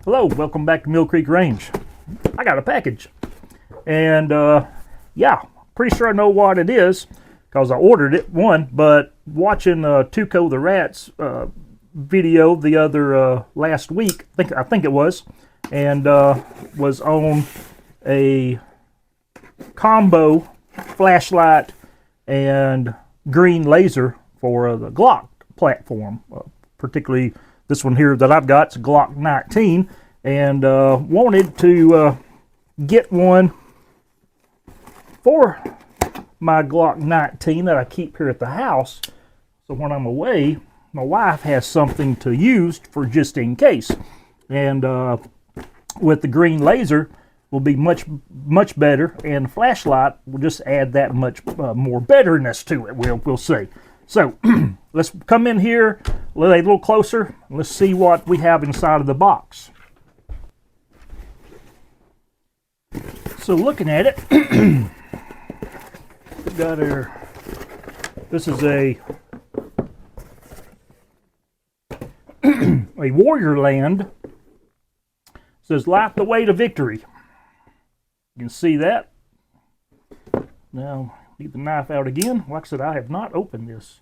Hello, welcome back to Mill Creek Range. I got a package, and yeah, pretty sure I know what it is because I ordered it, but watching TUCOtheratt's video the other last week, I think it was, and was on a combo flashlight and green laser for the Glock platform, particularly this one here that I've got. It's a Glock 19, and wanted to get one for my Glock 19 that I keep here at the house, so when I'm away, my wife has something to use for just in case. And with the green laser will be much better, and the flashlight will just add that much more betterness to it. We'll see. So let's come in here a little closer. Let's see what we have inside of the box. So looking at it, we've got our, this is a WARRIORLAND. Says light the way to victory. You can see that. Now get the knife out again. Like I said, I have not opened this,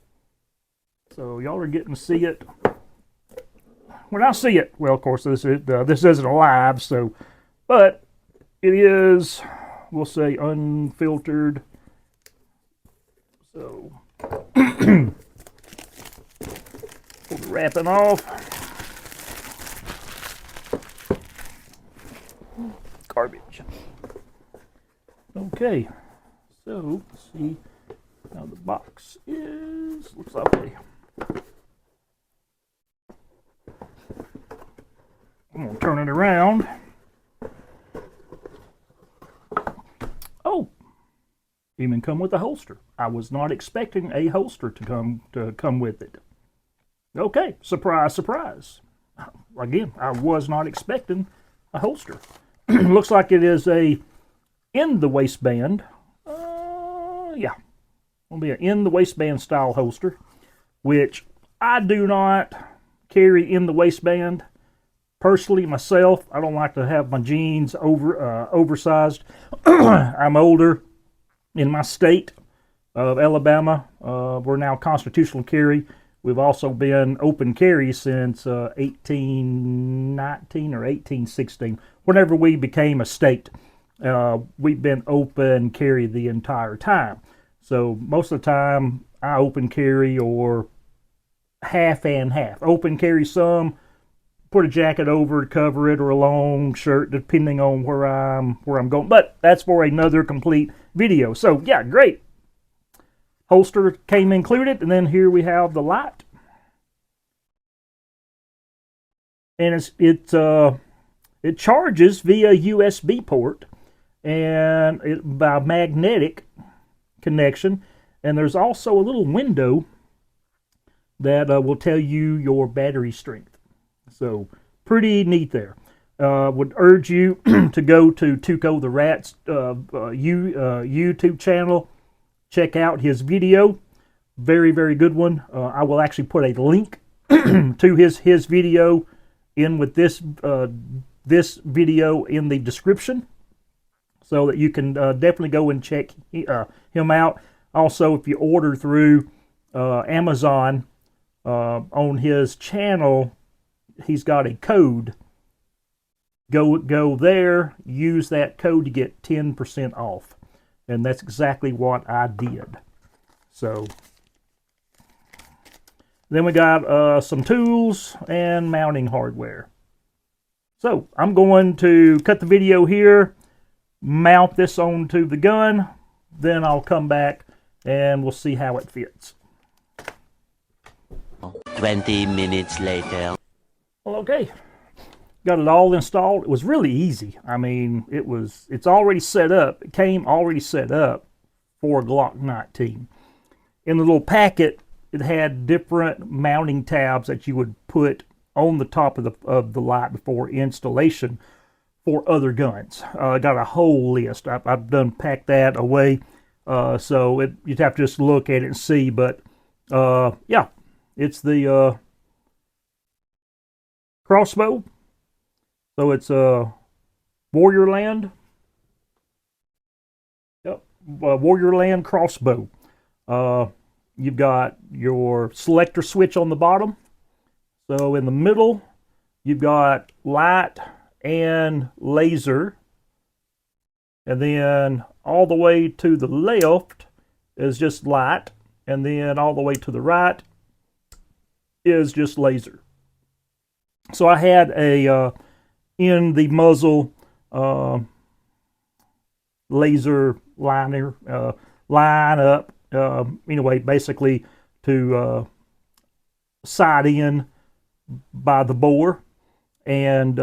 so y'all are getting to see it when I see it. Well, of course, this isn't alive, so, but it is, we'll say, unfiltered. So wrapping off. Garbage. Okay, so let's see how the box is. Looks lovely. I'm gonna turn it around. Oh, even come with a holster. I was not expecting a holster to come with it. Okay, surprise, surprise. Again, I was not expecting a holster. Looks like it is a in the waistband. Yeah, will be an in the waistband style holster, which I do not carry in the waistband personally myself. I don't like to have my jeans oversized. I'm older. In my state of Alabama, we're now constitutional carry. We've also been open carry since 1819 or 1816. Whenever we became a state, we've been open carry the entire time. So most of the time, I open carry or half and half. Open carry some, put a jacket over to cover it, or a long shirt, depending on where I'm going. But that's for another complete video. So yeah, great. Holster came included, and then here we have the light, and it charges via USB port and by magnetic connection, and there's also a little window that will tell you your battery strength. So pretty neat there. Would urge you to go to TUCOtheratt's YouTube channel. Check out his video. Very, very good one. I will actually put a link to his video in with this video in the description, so that you can definitely go and check him out. Also, if you order through Amazon on his channel, he's got a code. Go there, use that code to get 10% off. And that's exactly what I did. So then we got some tools and mounting hardware. So I'm going to cut the video here, mount this onto the gun, then I'll come back and we'll see how it fits. 20 minutes later. Well, okay. Got it all installed. It was really easy. I mean, it's already set up. It came already set up for a Glock 19. In the little packet, it had different mounting tabs that you would put on the top of the light before installation for other guns. I got a whole list. I've done packed that away, so you'd have to just look at it and see. But yeah, it's the crossbow. So it's WARRIORLAND. Yep, WARRIORLAND Crossbow. You've got your selector switch on the bottom. So in the middle, you've got light and laser. And then all the way to the left is just light. And then all the way to the right is just laser. So I had a in the muzzle laser liner line up. Anyway, basically to side in by the bore. And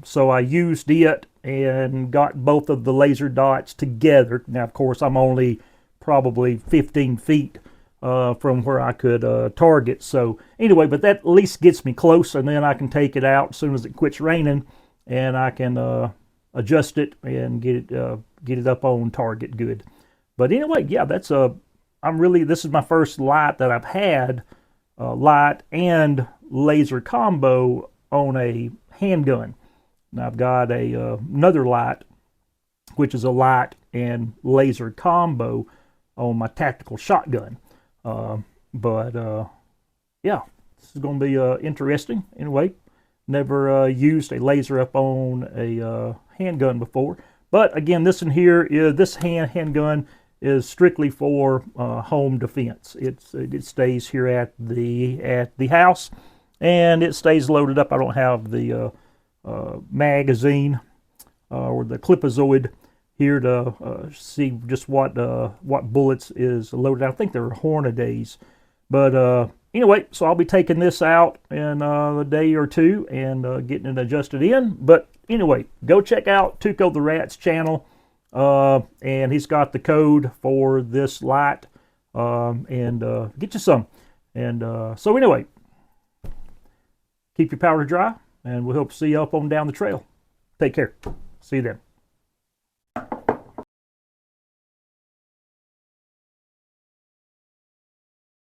so I used it and got both of the laser dots together. Now, of course, I'm only probably 15 feet from where I could target. So anyway, but that at least gets me close, and then I can take it out as soon as it quits raining, and I can adjust it and get it up on target good. But anyway, yeah, this is my first light that I've had, light and laser combo on a handgun. Now I've got another light, which is a light and laser combo on my tactical shotgun. Yeah, this is going to be interesting. Anyway, never used a laser up on a handgun before. But again, this handgun is strictly for home defense. It stays here at the house, and it stays loaded up. I don't have the magazine or the clipazoid here to see just what bullets is loaded. I think they're Hornadays. But anyway, so I'll be taking this out in a day or two and getting it adjusted in. But anyway, go check out TUCOtheratt's channel, and he's got the code for this light, and get you some. And so anyway, keep your powder dry, and we hope to see you up on down the trail. Take care. See you then.